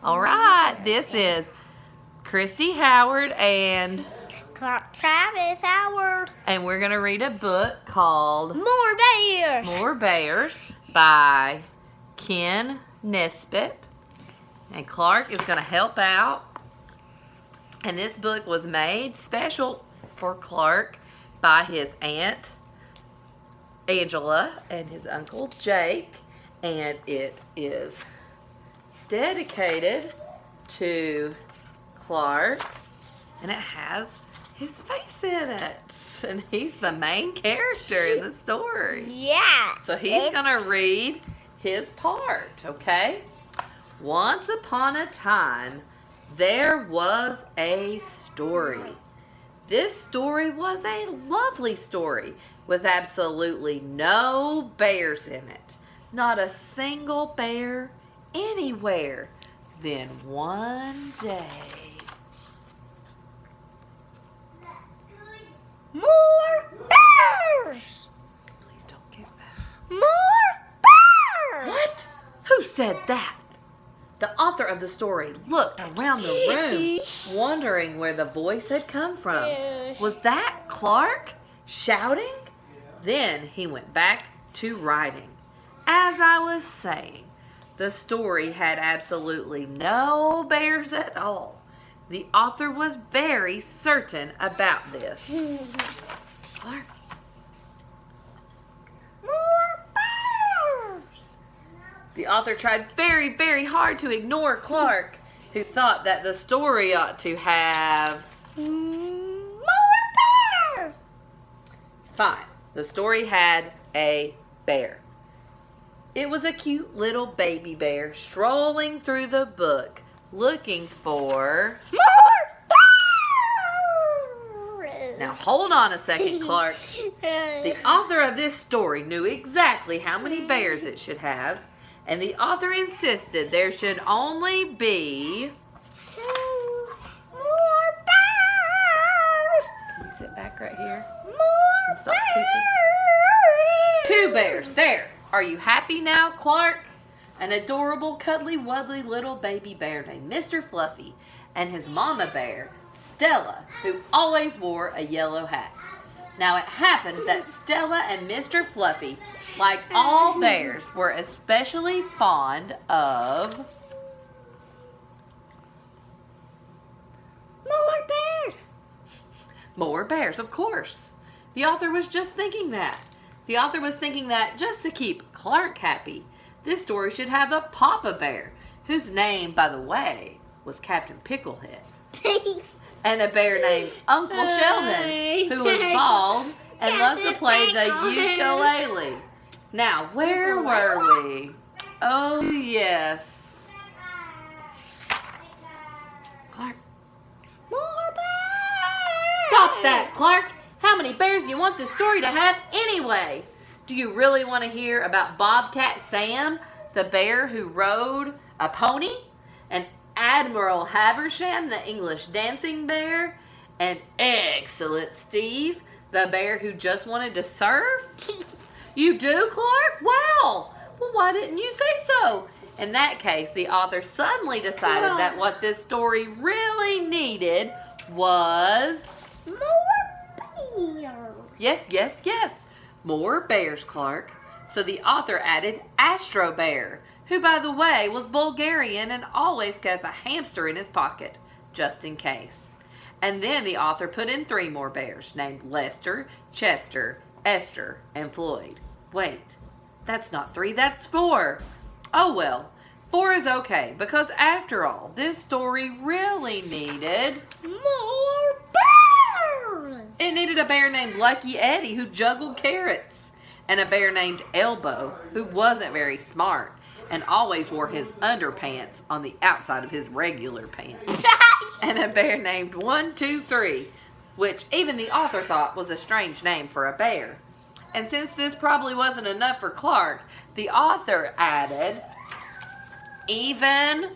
All right, this is Christy Howard and Travis Howard. And we're going to read a book called More Bears. More Bears by Ken Nesbitt. And Clark is going to help out. And this book was made special for Clark by his aunt Angela and his uncle Jake. And it is dedicated to Clark. And it has his face in it. And he's the main character in the story. Yeah. So he's going to read his part, okay? Once upon a time, there was a story. This story was a lovely story with absolutely no bears in it. Not a single bear anywhere. Then one day... More bears! Please don't get that. More bears! What? Who said that? The author of the story looked around the room, wondering where the voice had come from. Was that Clark shouting? Then he went back to writing. As I was saying, the story had absolutely no bears at all. The author was very certain about this. Clark. More bears! The author tried very, very hard to ignore Clark, who thought that the story ought to have... More bears! Fine. The story had a bear. It was a cute little baby bear strolling through the book, looking for... More bears! Now hold on a second, Clark. The author of this story knew exactly how many bears it should have, and the author insisted there should only be... More bears! Can you sit back right here? More And stop bears! kicking. 2 bears. There. Are you happy now, Clark? An adorable, cuddly, wuddly little baby bear named Mr. Fluffy and his mama bear, Stella, who always wore a yellow hat. Now it happened that Stella and Mr. Fluffy, like all bears, were especially fond of... More bears! More bears, of course. The author was just thinking that. The author was thinking that just to keep Clark happy, this story should have a Papa Bear, whose name, by the way, was Captain Picklehead. And a bear named Uncle Sheldon, who was bald and loved to play the ukulele. Now, where were we? Oh, yes. Clark. More bears! Stop that, Clark. How many bears do you want this story to have anyway? Do you really want to hear about Bobcat Sam, the bear who rode a pony? And Admiral Haversham, the English dancing bear? And Excellent Steve, the bear who just wanted to surf? You do, Clark? Wow. Well, why didn't you say so? In that case, the author suddenly decided that what this story really needed was... More bears! Yes, yes, yes. More bears, Clark. So the author added Astro Bear, who, by the way, was Bulgarian and always kept a hamster in his pocket, just in case. And then the author put in 3 more bears, named Lester, Chester, Esther, and Floyd. Wait, that's not 3, that's 4. Oh well, 4 is okay, because after all, this story really needed... More bears! It needed a bear named Lucky Eddie who juggled carrots, and a bear named Elbow who wasn't very smart and always wore his underpants on the outside of his regular pants, and a bear named 1, 2, 3, which even the author thought was a strange name for a bear. And since this probably wasn't enough for Clark, the author added even...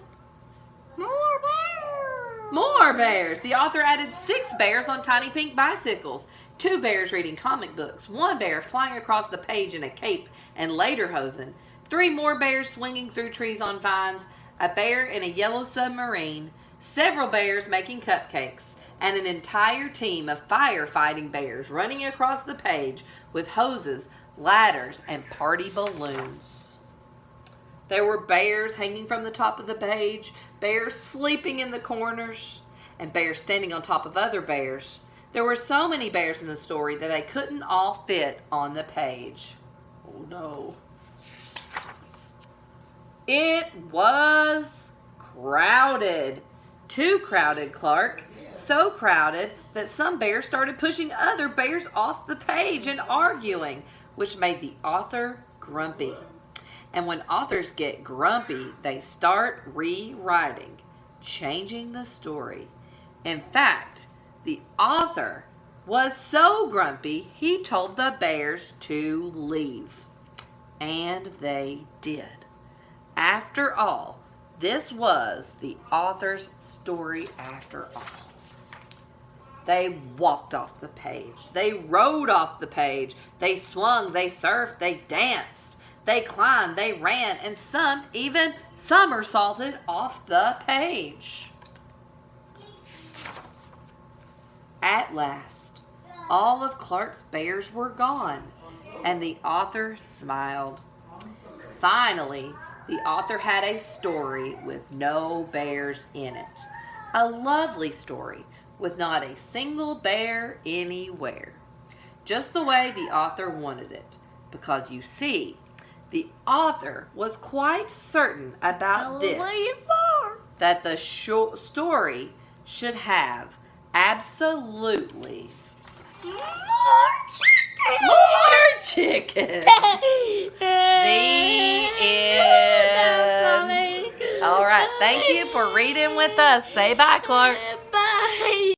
More bears! More bears! The author added 6 bears on tiny pink bicycles, 2 bears reading comic books, 1 bear flying across the page in a cape and lederhosen, 3 more bears swinging through trees on vines, a bear in a yellow submarine, several bears making cupcakes, and an entire team of firefighting bears running across the page with hoses, ladders, and party balloons. There were bears hanging from the top of the page, bears sleeping in the corners, and bears standing on top of other bears. There were so many bears in the story that they couldn't all fit on the page. Oh no. It was crowded. Too crowded, Clark. So crowded that some bears started pushing other bears off the page and arguing, which made the author grumpy. And when authors get grumpy, they start rewriting, changing the story. In fact, the author was so grumpy, he told the bears to leave. And they did. After all, this was the author's story after all. They walked off the page. They rode off the page. They swung, they surfed, they danced. They climbed, they ran, and some even somersaulted off the page. At last, all of Clark's bears were gone, and the author smiled. Finally, the author had a story with no bears in it. A lovely story with not a single bear anywhere. Just the way the author wanted it. Because you see, the author was quite certain about this, that the story should have absolutely more chicken. The end. All right, thank you for reading with us. Say bye, Clark. Bye.